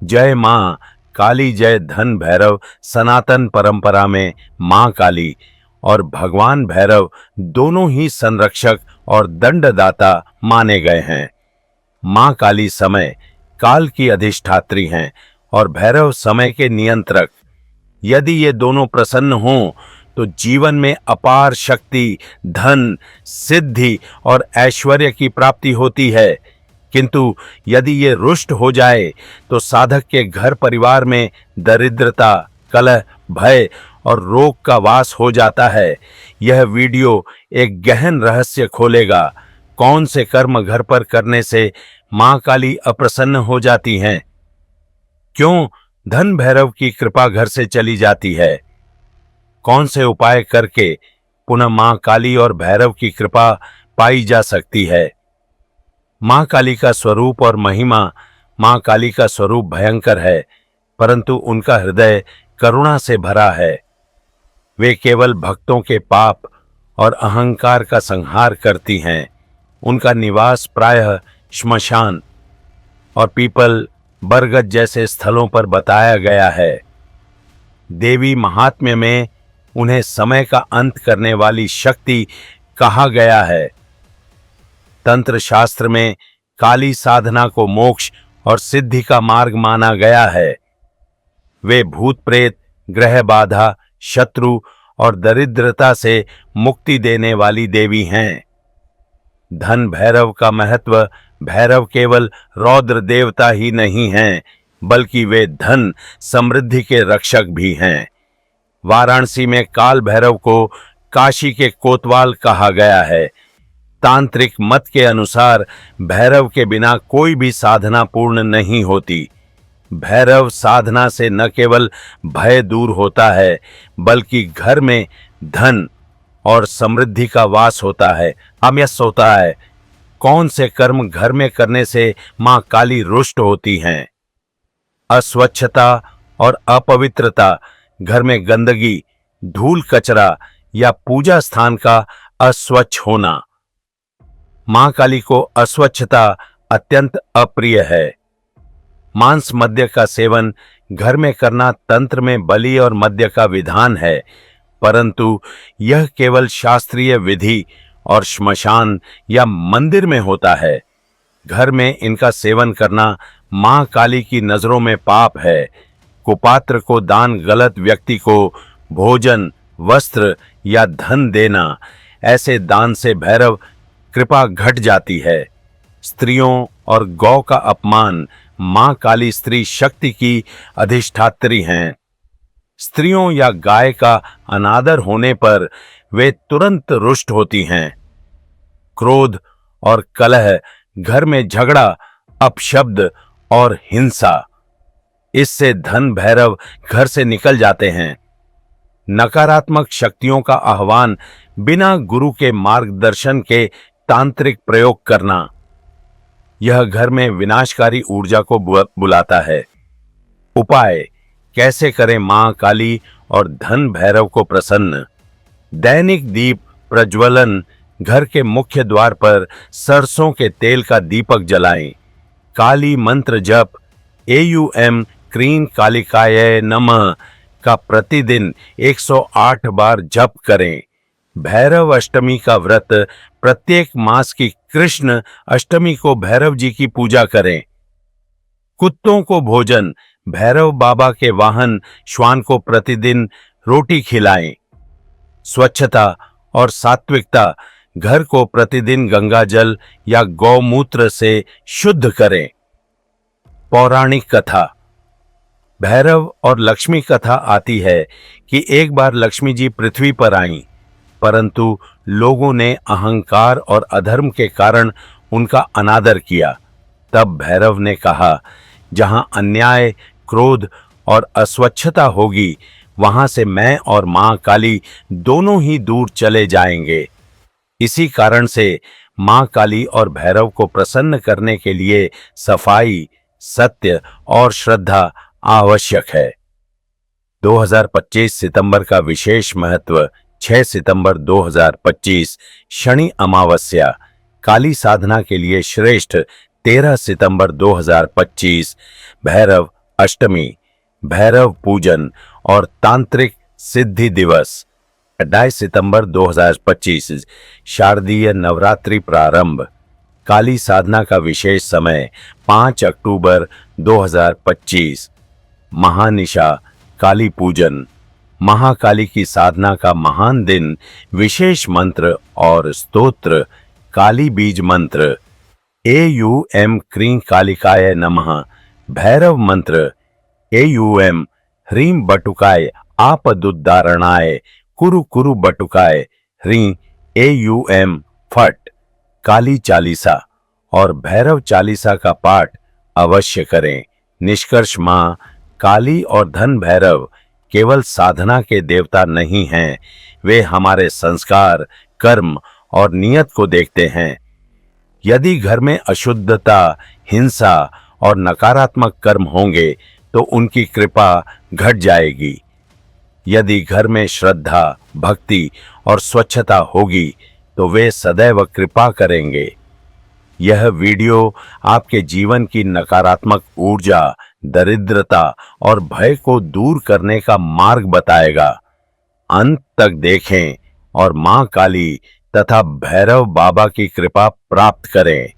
जय मां काली जय धन भैरव सनातन परंपरा में मां काली और भगवान भैरव दोनों ही संरक्षक और दंडदाता माने गए हैं। मां काली समय काल की अधिष्ठात्री हैं और भैरव समय के नियंत्रक। यदि ये दोनों प्रसन्न हों तो जीवन में अपार शक्ति, धन, सिद्धि और ऐश्वर्य की प्राप्ति होती है। किंतु यदि ये रुष्ट हो जाए तो साधक के घर परिवार में दरिद्रता, कलह, भय और रोग का वास हो जाता है। यह वीडियो एक गहन रहस्य खोलेगा। कौन से कर्म घर पर करने से मां काली अप्रसन्न हो जाती हैं? क्यों धन भैरव की कृपा घर से चली जाती है? कौन से उपाय करके पुनः मां काली और भैरव की कृपा पाई जा सकती है? मां काली का स्वरूप और महिमा। मां काली का स्वरूप भयंकर है, परंतु उनका हृदय करुणा से भरा है। वे केवल भक्तों के पाप और अहंकार का संहार करती हैं। उनका निवास प्रायः श्मशान और पीपल, बरगद जैसे स्थलों पर बताया गया है। देवी महात्म्य में उन्हें समय का अंत करने वाली शक्ति कहा गया है। तंत्र शास्त्र में काली साधना को मोक्ष और सिद्धि का मार्ग माना गया है। वे भूत प्रेत, ग्रह बाधा, शत्रु और दरिद्रता से मुक्ति देने वाली देवी हैं। धन भैरव का महत्व। भैरव केवल रौद्र देवता ही नहीं हैं, बल्कि वे धन समृद्धि के रक्षक भी हैं। वाराणसी में काल भैरव को काशी के कोतवाल कहा गया है। तांत्रिक मत के अनुसार भैरव के बिना कोई भी साधना पूर्ण नहीं होती। भैरव साधना से न केवल भय दूर होता है, बल्कि घर में धन और समृद्धि का वास होता है, अमयस होता है। कौन से कर्म घर में करने से मां काली रुष्ट होती हैं? अस्वच्छता और अपवित्रता, घर में गंदगी, धूल कचरा या पूजा स्थान का अस्वच्छ होना। मां काली को अस्वच्छता अत्यंत अप्रिय है। मांस मद्य का सेवन घर में करना तंत्र में बलि और मद्य का विधान है, परंतु यह केवल शास्त्रीय विधि और श्मशान या मंदिर में होता है। घर में इनका सेवन करना मां काली की नजरों में पाप है। कुपात्र को दान, गलत व्यक्ति को भोजन, वस्त्र या धन देना, ऐसे दान से भैरव कृपा घट जाती है। स्त्रियों और गौ का अपमान। मां काली स्त्री शक्ति की अधिष्ठात्री हैं। स्त्रियों या गाय का अनादर होने पर वे तुरंत रुष्ट होती हैं। क्रोध और कलह, घर में झगड़ा, अपशब्द और हिंसा, इससे धन भैरव घर से निकल जाते हैं। नकारात्मक शक्तियों का आह्वान, बिना गुरु के मार्गदर्शन के तांत्रिक प्रयोग करना, यह घर में विनाशकारी ऊर्जा को बुलाता है। उपाय कैसे करें मां काली और धन भैरव को प्रसन्न? दैनिक दीप प्रज्वलन। घर के मुख्य द्वार पर सरसों के तेल का दीपक जलाएं। काली मंत्र जप AUM क्रीं कालिकाय नमः का प्रतिदिन 108 बार जप करें। भैरव अष्टमी का व्रत। प्रत्येक मास की कृष्ण अष्टमी को भैरव जी की पूजा करें। कुत्तों को भोजन। भैरव बाबा के वाहन श्वान को प्रतिदिन रोटी खिलाएं। स्वच्छता और सात्विकता। घर को प्रतिदिन गंगा जल या गौमूत्र से शुद्ध करें। पौराणिक कथा। भैरव और लक्ष्मी कथा आती है कि एक बार लक्ष्मी जी पृथ्वी पर आईं, परंतु लोगों ने अहंकार और अधर्म के कारण उनका अनादर किया। तब भैरव ने कहा, जहां अन्याय, क्रोध और अस्वच्छता होगी, वहां से मैं और मां काली दोनों ही दूर चले जाएंगे। इसी कारण से मां काली और भैरव को प्रसन्न करने के लिए सफाई, सत्य और श्रद्धा आवश्यक है। 2025 सितंबर का विशेष महत्व। 6 सितंबर 2025 शनि अमावस्या। काली साधना के लिए श्रेष्ठ 13 सितंबर 2025 भैरव अष्टमी, भैरव पूजन और तांत्रिक सिद्धि दिवस 28 सितंबर 2025, शारदीय नवरात्रि प्रारंभ, काली साधना का विशेष समय 5 अक्टूबर 2025, महानिशा काली पूजन, महाकाली की साधना का महान दिन, विशेष मंत्र और स्तोत्र, काली बीज मंत्र, एयूएम क्रीं कालिकाय नमः, भैरव मंत्र, एयूएम ह्रीं बटुकाय आपदुद्धारणाय कुरु कुरु बटुकाय ह्रीं एयूएम फट, काली चालीसा और भैरव चालीसा का पाठ अवश्य करें। निष्कर्ष, मां काली और धन भैरव केवल साधना के देवता नहीं हैं, वे हमारे संस्कार, कर्म और नियत को देखते हैं। यदि घर में अशुद्धता, हिंसा और नकारात्मक कर्म होंगे तो उनकी कृपा घट जाएगी। यदि घर में श्रद्धा, भक्ति और स्वच्छता होगी तो वे सदैव कृपा करेंगे। यह वीडियो आपके जीवन की नकारात्मक ऊर्जा, दरिद्रता और भय को दूर करने का मार्ग बताएगा। अंत तक देखें और मां काली तथा भैरव बाबा की कृपा प्राप्त करें।